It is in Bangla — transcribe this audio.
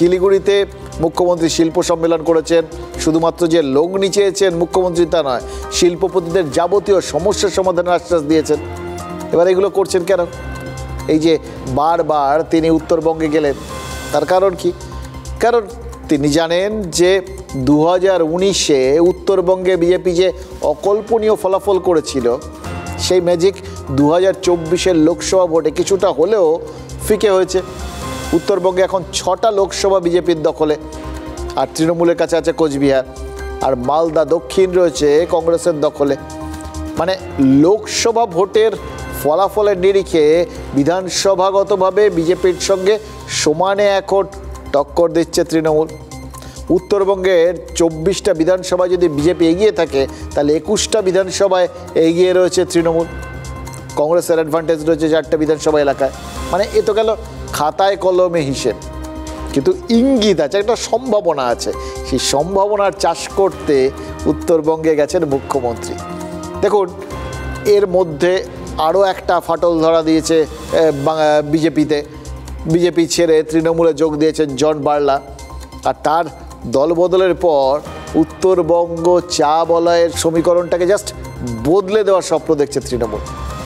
শিলিগুড়িতে মুখ্যমন্ত্রী শিল্প সম্মেলন করেছেন। শুধুমাত্র যে লগ্নি চেয়েছেন মুখ্যমন্ত্রী তা নয়, শিল্পপতিদের যাবতীয় সমস্যার সমাধানের আশ্বাস দিয়েছেন। এবার এগুলো করছেন কেন? এই যে বারবার তিনি উত্তরবঙ্গে গেলেন, তার কারণ কি? কারণ তিনি জানেন যে 2019-এ উত্তরবঙ্গে বিজেপি যে অকল্পনীয় ফলাফল করেছিল, সেই ম্যাজিক 2024-এর লোকসভা ভোটে কিছুটা হলেও ফিকে হয়েছে। উত্তরবঙ্গে এখন 6টা লোকসভা বিজেপির দখলে, আর তৃণমূলের কাছে আছে কোচবিহার, আর মালদা দক্ষিণ রয়েছে কংগ্রেসের দখলে। মানে লোকসভা ভোটের ফলাফলের নিরিখে বিধানসভাগতভাবে বিজেপির সঙ্গে সমানে এখন টক্কর দিচ্ছে তৃণমূল। উত্তরবঙ্গের 24টা বিধানসভায় যদি বিজেপি এগিয়ে থাকে, তাহলে 21টা বিধানসভায় এগিয়ে রয়েছে তৃণমূল। কংগ্রেসের অ্যাডভান্টেজ রয়েছে 4টে বিধানসভা এলাকায়। মানে এ তো গেল খাতায় কলমে হিসেব, কিন্তু ইঙ্গিত আছে, একটা সম্ভাবনা আছে। সেই সম্ভাবনার চাষ করতে উত্তরবঙ্গে গেছেন মুখ্যমন্ত্রী। দেখুন, এর মধ্যে আরও একটা ফাটল ধরা দিয়েছে বিজেপিতে। বিজেপি ছেড়ে তৃণমূলে যোগ দিয়েছেন জন বার্লা, আর তার দলবদলের পর উত্তরবঙ্গ চা বলয়ের সমীকরণটাকে জাস্ট বদলে দেওয়ার স্বপ্ন দেখছে তৃণমূল।